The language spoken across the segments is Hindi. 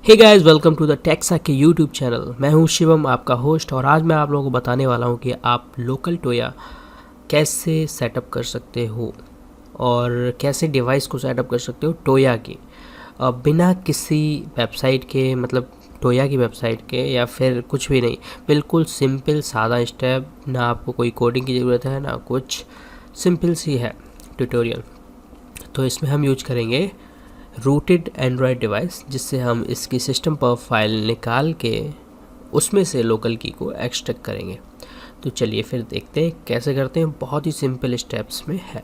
Hey guys, welcome to the टेक्साक के यूट्यूब चैनल। मैं हूं शिवम, आपका होस्ट, और आज मैं आप लोगों को बताने वाला हूं कि आप लोकल टोया कैसे सेटअप कर सकते हो और कैसे डिवाइस को सेटअप कर सकते हो टोया की बिना किसी वेबसाइट के, मतलब टोया की वेबसाइट के या फिर कुछ भी नहीं। बिल्कुल सिंपल सादा स्टेप, ना आपको कोई कोडिंग की ज़रूरत है ना कुछ, सिंपल सी है ट्यूटोरियल। तो इसमें हम यूज करेंगे रूटेड एंड्रॉयड डिवाइस, जिससे हम इसकी सिस्टम पर फाइल निकाल के उसमें से लोकल की को एक्सट्रैक्ट करेंगे। तो चलिए फिर देखते हैं कैसे करते हैं। बहुत ही सिंपल स्टेप्स में है।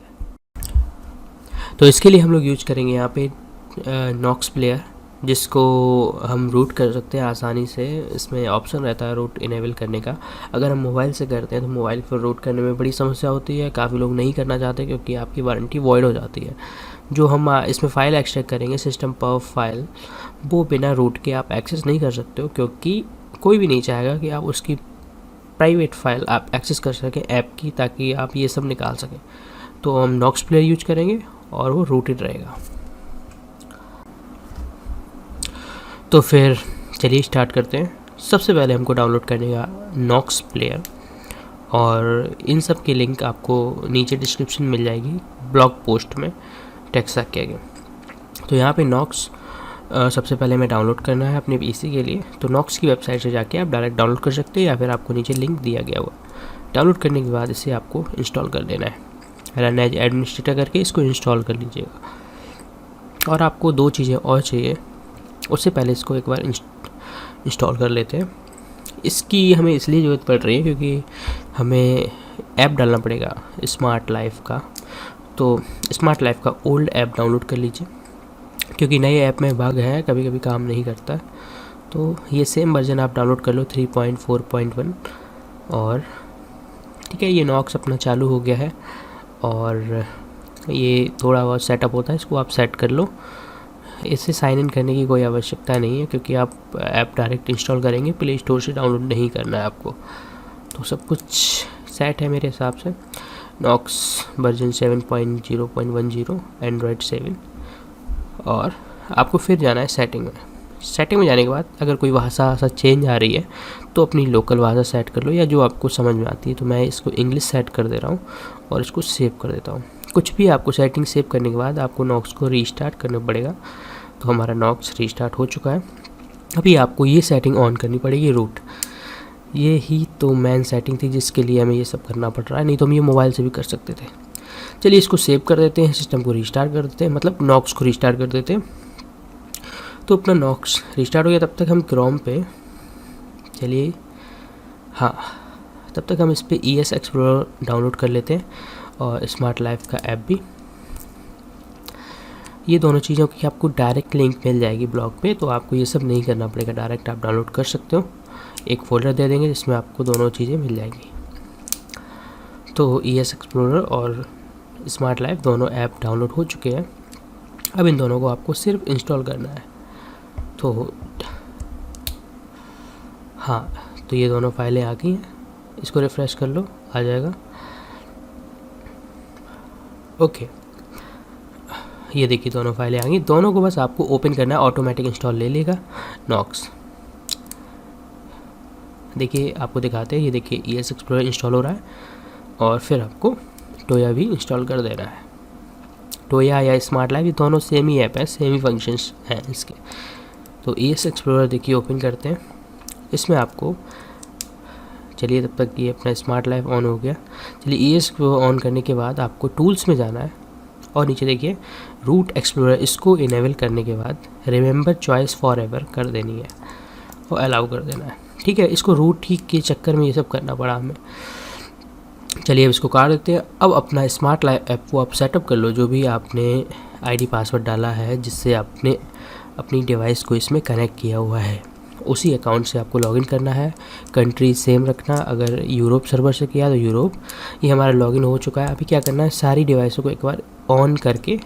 तो इसके लिए हम लोग यूज करेंगे यहाँ पे नॉक्स प्लेयर, जिसको हम रूट कर सकते हैं आसानी से। इसमें ऑप्शन रहता है रूट इनेबल करने का। अगर हम मोबाइल से करते हैं तो मोबाइल पर रूट करने में बड़ी समस्या होती है, काफ़ी लोग नहीं करना चाहते क्योंकि आपकी वारंटी वॉइड हो जाती है। जो हम इसमें फ़ाइल एक्सट्रैक्ट करेंगे सिस्टम पर फाइल, वो बिना रूट के आप एक्सेस नहीं कर सकते हो, क्योंकि कोई भी नहीं चाहेगा कि आप उसकी प्राइवेट फाइल आप एक्सेस कर सकें ऐप की, ताकि आप ये सब निकाल सकें। तो हम नॉक्स प्लेयर यूज करेंगे और वो रूटेड रहेगा। तो फिर चलिए स्टार्ट करते हैं। सबसे पहले हमको डाउनलोड करने का नॉक्स प्लेयर, और इन सब की लिंक आपको नीचे डिस्क्रिप्शन मिल जाएगी ब्लॉग पोस्ट में टेक्साक के आगे। तो यहाँ पे नॉक्स सबसे पहले हमें डाउनलोड करना है अपने पीसी के लिए। तो नॉक्स की वेबसाइट से जाके आप डायरेक्ट डाउनलोड कर सकते हैं, या फिर आपको नीचे लिंक दिया गया हुआ। डाउनलोड करने के बाद इसे आपको इंस्टॉल कर देना है। रन एज एडमिनिस्ट्रेटर करके इसको इंस्टॉल कर लीजिएगा। और आपको दो चीज़ें और चाहिए, उससे पहले इसको एक बार इंस्टॉल कर लेते हैं। इसकी हमें इसलिए ज़रूरत पड़ रही है क्योंकि हमें ऐप डालना पड़ेगा स्मार्ट लाइफ का। तो स्मार्ट लाइफ का ओल्ड ऐप डाउनलोड कर लीजिए, क्योंकि नए ऐप में बग है, कभी कभी काम नहीं करता। तो ये सेम वर्जन आप डाउनलोड कर लो 3.4.1। और ठीक है, ये नॉक्स अपना चालू हो गया है और ये थोड़ा बहुत सेटअप होता है, इसको आप सेट कर लो। इसे साइन इन करने की कोई आवश्यकता नहीं है, क्योंकि आप ऐप डायरेक्ट इंस्टॉल करेंगे, प्ले स्टोर से डाउनलोड नहीं करना है आपको। तो सब कुछ सेट है मेरे हिसाब से। Nox version 7.0.10 Android 7। और आपको फिर जाना है सेटिंग में। सेटिंग में जाने के बाद अगर कोई भाषा चेंज आ रही है तो अपनी लोकल भाषा सेट कर लो, या जो आपको समझ में आती है। तो मैं इसको इंग्लिश सेट कर दे रहा हूँ और इसको सेव कर देता हूँ। कुछ भी आपको सेटिंग सेव करने के बाद आपको नॉक्स को रीस्टार्ट करना पड़ेगा। तो हमारा नॉक्स रीस्टार्ट हो चुका है। अभी आपको ये सेटिंग ऑन करनी पड़ेगी, रूट। ये ही तो मेन सेटिंग थी जिसके लिए हमें ये सब करना पड़ रहा है, नहीं तो हम ये मोबाइल से भी कर सकते थे। चलिए इसको सेव कर देते हैं, सिस्टम को रीस्टार्ट कर देते हैं, मतलब नॉक्स को रीस्टार्ट कर देते हैं। तो अपना नॉक्स रीस्टार्ट हो गया। तब तक हम क्रोम पे चलिए, हाँ, तब तक हम इस पर ES एक्सप्लोरर डाउनलोड कर लेते हैं और स्मार्ट लाइफ का ऐप भी। ये दोनों चीज़ों की आपको डायरेक्ट लिंक मिल जाएगी ब्लॉग पे, तो आपको ये सब नहीं करना पड़ेगा, डायरेक्ट आप डाउनलोड कर सकते हो। एक फ़ोल्डर दे देंगे जिसमें आपको दोनों चीज़ें मिल जाएंगी। तो ES एक्सप्लोरर और स्मार्ट लाइफ दोनों ऐप डाउनलोड हो चुके हैं। अब इन दोनों को आपको सिर्फ इंस्टॉल करना है। तो हाँ, तो ये दोनों फाइलें आ गई हैं। इसको रिफ़्रेश कर लो, आ जाएगा। ओके, ये देखिए दोनों फाइलें आ गई। दोनों को बस आपको ओपन करना है, ऑटोमेटिक इंस्टॉल ले लेगा नॉक्स। देखिए आपको दिखाते हैं, ये देखिए ES एक्सप्लोरर इंस्टॉल हो रहा है, और फिर आपको टोया भी इंस्टॉल कर देना है। टोया या स्मार्ट लाइफ, ये दोनों सेम ही ऐप है, सेम ही फंक्शंस हैं इसके। तो ES एक्सप्लोरर देखिए ओपन करते हैं। इसमें आपको, चलिए तब तक ये अपना स्मार्ट लाइफ ऑन हो गया। चलिए ES को ऑन करने के बाद आपको टूल्स में जाना है, और नीचे देखिए रूट एक्सप्लोरर, इसको इनेबल करने के बाद रिमेंबर चॉइस फॉर एवर कर देनी है और अलाउ कर देना है। ठीक है, इसको रूट ठीक के चक्कर में ये सब करना पड़ा हमें। चलिए अब इसको काट देते हैं। अब अपना स्मार्ट लाइफ ऐप को आप सेटअप कर लो, जो भी आपने ID पासवर्ड डाला है जिससे आपने अपनी डिवाइस को इसमें कनेक्ट किया हुआ है, उसी अकाउंट से आपको लॉगिन करना है। कंट्री सेम रखना, अगर यूरोप सर्वर से किया तो यूरोप। ये हमारा लॉगिन हो चुका है। अभी क्या करना है, सारी डिवाइसों को एक बार ऑन करके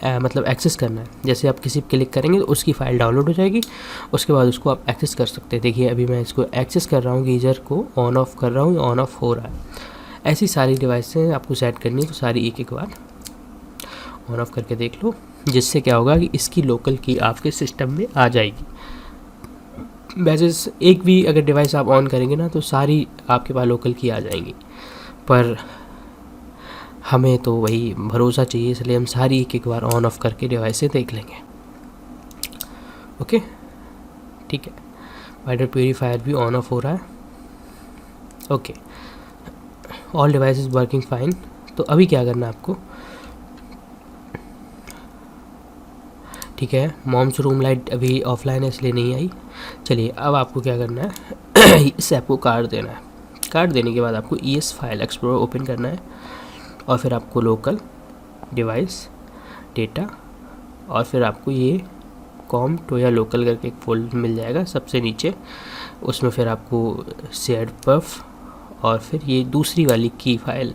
मतलब एक्सेस करना है। जैसे आप किसी क्लिक करेंगे तो उसकी फ़ाइल डाउनलोड हो जाएगी, उसके बाद उसको आप एक्सेस कर सकते हैं। देखिए अभी मैं इसको एक्सेस कर रहा हूँ, गीज़र को ऑन ऑफ कर रहा हूँ, ऑन ऑफ हो रहा है। ऐसी सारी डिवाइसें आपको सेट करनी है, तो सारी एक एक बार ऑन ऑफ करके देख लो। जिससे क्या होगा कि इसकी लोकल की आपके सिस्टम में आ जाएगी। वैसे एक भी अगर डिवाइस आप ऑन करेंगे ना तो सारी आपके पास लोकल की आ जाएंगी, पर हमें तो वही भरोसा चाहिए, इसलिए हम सारी एक बार ऑन ऑफ करके डिवाइसें देख लेंगे। ओके, ठीक है। वाटर प्यूरीफायर भी ऑन ऑफ हो रहा है। Okay, all device is working fine. तो अभी क्या करना है आपको, ठीक है, मॉम्स रूम लाइट अभी ऑफलाइन है इसलिए नहीं आई। चलिए अब आपको क्या करना है इस ऐप को काट देना है। काट देने के बाद आपको ES फाइल एक्सप्लोरर ओपन करना है और फिर आपको लोकल डिवाइस डेटा और फिर आपको ये कॉम टोया लोकल करके एक फोल्डर मिल जाएगा सबसे नीचे। उसमें फिर आपको शेयर्ड पफ और फिर ये दूसरी वाली की फ़ाइल,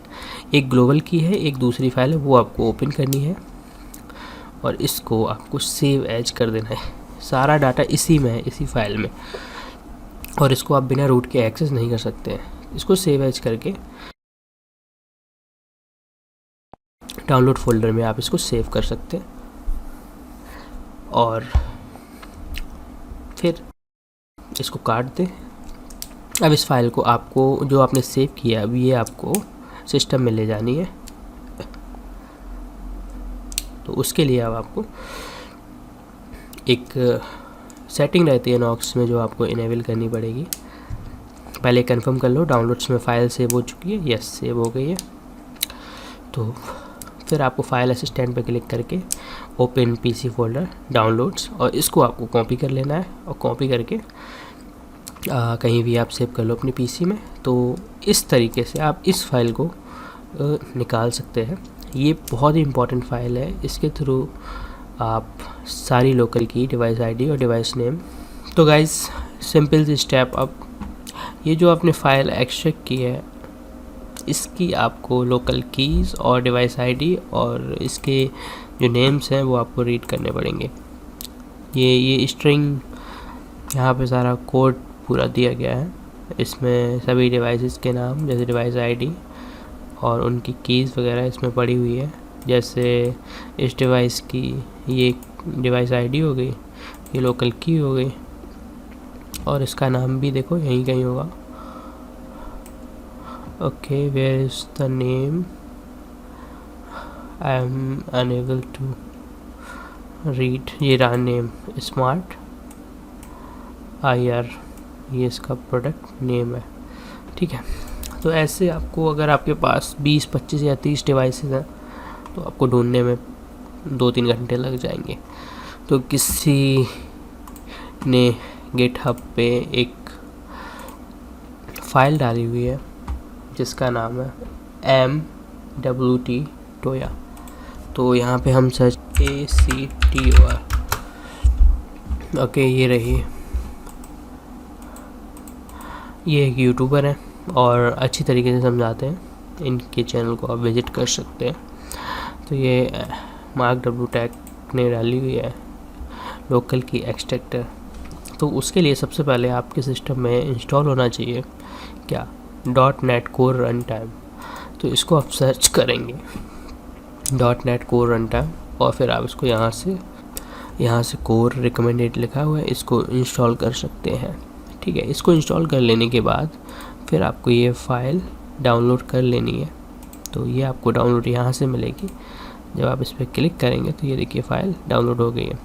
एक ग्लोबल की है एक दूसरी फाइल है, वो आपको ओपन करनी है और इसको आपको सेव एज कर देना है। सारा डाटा इसी में है, इसी फाइल में, और इसको आप बिना रूट के एक्सेस नहीं कर सकते हैं। इसको सेव एज करके डाउनलोड फोल्डर में आप इसको सेव कर सकते हैं और फिर इसको काट दें। अब इस फाइल को आपको जो आपने सेव किया अब ये आपको सिस्टम में ले जानी है। तो उसके लिए अब आपको एक सेटिंग रहती है नॉक्स में जो आपको इनेबल करनी पड़ेगी। पहले कंफर्म कर लो डाउनलोड्स में फ़ाइल सेव हो चुकी है, यस सेव हो गई है। तो फिर आपको फाइल असिस्टेंट पर क्लिक करके ओपन PC फोल्डर डाउनलोड्स, और इसको आपको कॉपी कर लेना है और कॉपी करके कहीं भी आप सेव कर लो अपनी PC में। तो इस तरीके से आप इस फाइल को निकाल सकते हैं। ये बहुत ही इम्पॉर्टेंट फ़ाइल है, इसके थ्रू आप सारी लोकल की, डिवाइस ID और डिवाइस नेम। तो गाइस सिंपल सी स्टेप, अब ये जो आपने फ़ाइल एक्सट्रैक्ट की है इसकी आपको लोकल कीज़ और डिवाइस ID और इसके जो नेम्स हैं वो आपको रीड करने पड़ेंगे। ये स्ट्रिंग यहाँ पे सारा कोड पूरा दिया गया है, इसमें सभी डिवाइसेस के नाम जैसे डिवाइस ID और उनकी कीज़ वगैरह इसमें पड़ी हुई है। जैसे इस डिवाइस की ये डिवाइस ID हो गई, ये लोकल की हो गई और इसका नाम भी देखो यहीं कहीं होगा। Okay, where is the name, I am unable to read. ये रहा नेम, स्मार्ट IR, ये इसका प्रोडक्ट नेम है। ठीक है, तो ऐसे आपको अगर आपके पास 20, 25 या 30 डिवाइसेस हैं तो आपको ढूंढने में 2-3 घंटे लग जाएंगे। तो किसी ने गिटहब पे एक फ़ाइल डाली हुई है जिसका नाम है MWT टोया। तो यहाँ पे हम सर्च ACTOR, ओके ये रही। ये एक यूट्यूबर है और अच्छी तरीके से समझाते हैं, इनके चैनल को आप विज़िट कर सकते हैं। तो ये मार्क W टैग ने डाली हुई है लोकल की एक्सट्रैक्टर। तो उसके लिए सबसे पहले आपके सिस्टम में इंस्टॉल होना चाहिए क्या, .NET Core Runtime। तो इसको आप सर्च करेंगे .NET Core Runtime और फिर आप इसको यहाँ से कोर रिकमेंडेड लिखा हुआ है, इसको इंस्टॉल कर सकते हैं। ठीक है, इसको इंस्टॉल कर लेने के बाद फिर आपको ये फ़ाइल डाउनलोड कर लेनी है। तो ये आपको डाउनलोड यहाँ से मिलेगी। जब आप इस पर क्लिक करेंगे तो ये देखिए फ़ाइल डाउनलोड हो गई है।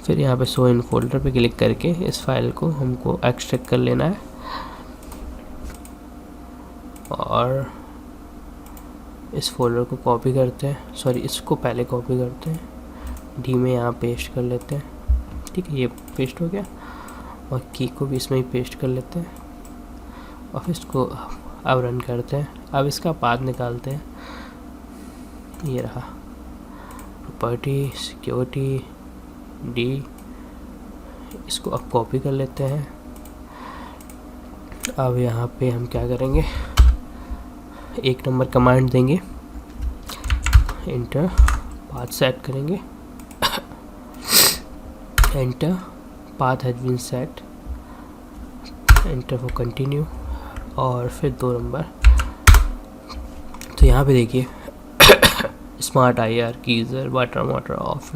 फिर यहाँ पे शो इन फोल्डर पे क्लिक करके इस फाइल को हमको एक्सट्रैक्ट कर लेना है और इस फोल्डर को कॉपी करते हैं, सॉरी इसको पहले कॉपी करते हैं, D में यहाँ पेस्ट कर लेते हैं। ठीक है, ये पेस्ट हो गया और की को भी इसमें ही पेस्ट कर लेते हैं और फिर इसको अब रन करते हैं। अब इसका पाथ निकालते हैं, ये रहा प्रॉपर्टी सिक्योरिटी D, इसको अब कॉपी कर लेते हैं। अब यहाँ पे हम क्या करेंगे, 1 नंबर कमांड देंगे, एंटर, पाथ सेट करेंगे, enter, path has been set, enter for continue और फिर 2 नंबर। तो यहाँ पे देखिए smart IR, geyser, water motor off,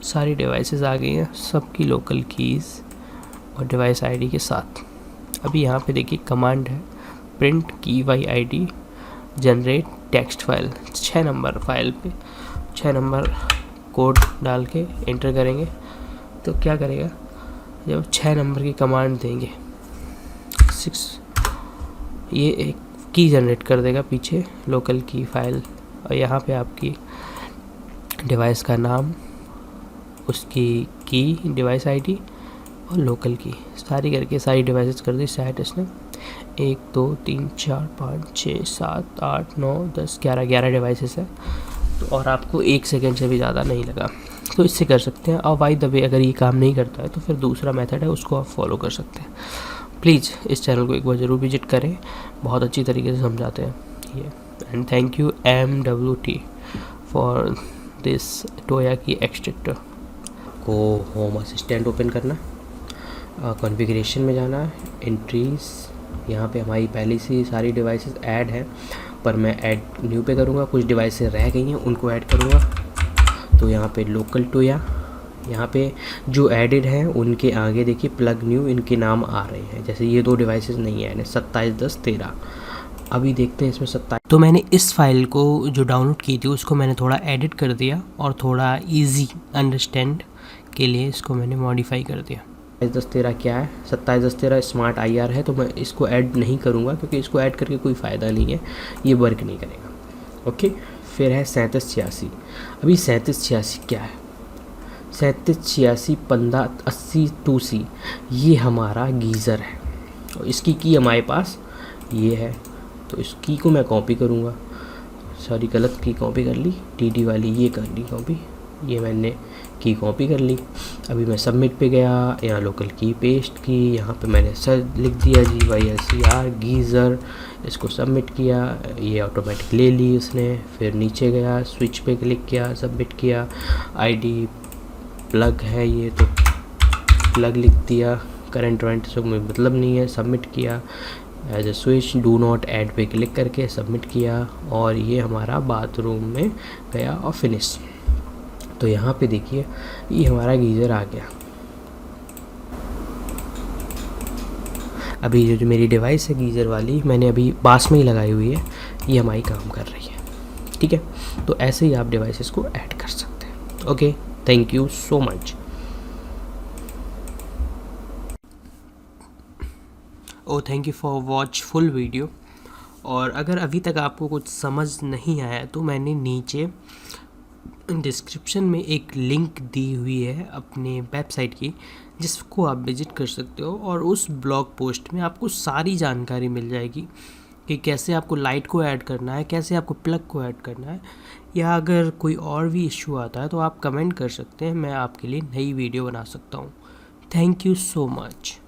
सारी डिवाइसेस आ गई हैं, सबकी लोकल कीज़ और डिवाइस आईडी के साथ। अभी यहाँ पे देखिए कमांड है print key y ID generate text file. 6 number file पे 6 नंबर कोड डाल के एंटर करेंगे तो क्या करेगा, जब 6 नंबर की कमांड देंगे 6 ये एक की जनरेट कर देगा पीछे लोकल की फाइल, और यहाँ पे आपकी डिवाइस का नाम, उसकी की, डिवाइस आईडी और लोकल की सारी करके सारी डिवाइसेस कर दी सेट इसने। 1 2 3 4 5 6 7 8 9 10 11 डिवाइसेस है तो, और आपको 1 सेकेंड से भी ज़्यादा नहीं लगा, तो इससे कर सकते हैं। और बाय द वे अगर ये काम नहीं करता है तो फिर दूसरा मेथड है, उसको आप फॉलो कर सकते हैं। प्लीज़ इस चैनल को एक बार ज़रूर विजिट करें, बहुत अच्छी तरीके से समझाते हैं ये। And thank you MWT for this Tuya key extractor. को होम असिस्टेंट ओपन करना, कॉन्फ़िगरेशन में जाना, एंट्रीज़, यहाँ पे हमारी पहले से सारी डिवाइसेस ऐड हैं, पर मैं ऐड न्यू पे करूँगा, कुछ डिवाइसेस रह गई हैं उनको ऐड करूँगा। तो यहाँ पे लोकल टोया, यहाँ पे जो एडिड हैं उनके आगे देखिए प्लग न्यू इनके नाम आ रहे हैं, जैसे ये 2 डिवाइसेस नहीं ऐड है 27 10 13। अभी देखते हैं इसमें 27। तो मैंने इस फाइल को जो डाउनलोड की थी उसको मैंने थोड़ा एडिट कर दिया और थोड़ा इजी अंडरस्टैंड के लिए इसको मैंने मॉडिफाई कर दिया। 27 10 13 क्या है, 27 10 13 स्मार्ट IR है, तो मैं इसको ऐड नहीं करूँगा क्योंकि इसको ऐड करके कोई फ़ायदा नहीं है, ये वर्क नहीं करेगा। ओके, फिर है 37 86। अभी 37 86 क्या है, 37 86 15 80 2C, ये हमारा गीज़र है और इसकी की हमारे पास ये है, तो इस की को मैं कॉपी करूँगा, सॉरी गलत की कॉपी कर ली, DD वाली ये कर ली कॉपी, ये मैंने की कॉपी कर ली। अभी मैं सबमिट पे गया, यहाँ लोकल की पेस्ट की, यहाँ पे मैंने सर लिख दिया GYSER गीज़र, इसको सबमिट किया, ये ऑटोमेटिक ले ली उसने। फिर नीचे गया, स्विच पे क्लिक किया, सबमिट किया, ID प्लग है ये तो प्लग लिख दिया, करंट वारंटी से कोई मतलब नहीं है, सबमिट किया। As a switch do not add पे क्लिक करके सबमिट किया और ये हमारा बाथरूम में गया और फिनिश। तो यहाँ पे देखिए ये हमारा गीज़र आ गया। अभी जो मेरी डिवाइस है गीज़र वाली मैंने अभी पास में ही लगाई हुई है, ये हमारी काम कर रही है, ठीक है। तो ऐसे ही आप डिवाइसेस को ऐड कर सकते हैं। Okay, thank you so much. Thank you for watch full video. और अगर अभी तक आपको कुछ समझ नहीं आया तो मैंने नीचे डिस्क्रिप्शन में एक लिंक दी हुई है अपने वेबसाइट की, जिसको आप विजिट कर सकते हो और उस ब्लॉग पोस्ट में आपको सारी जानकारी मिल जाएगी कि कैसे आपको लाइट को ऐड करना है, कैसे आपको प्लग को ऐड करना है, या अगर कोई और भी इश्यू आता है तो आप कमेंट कर सकते हैं, मैं आपके लिए नई वीडियो बना सकता हूँ। Thank you so much.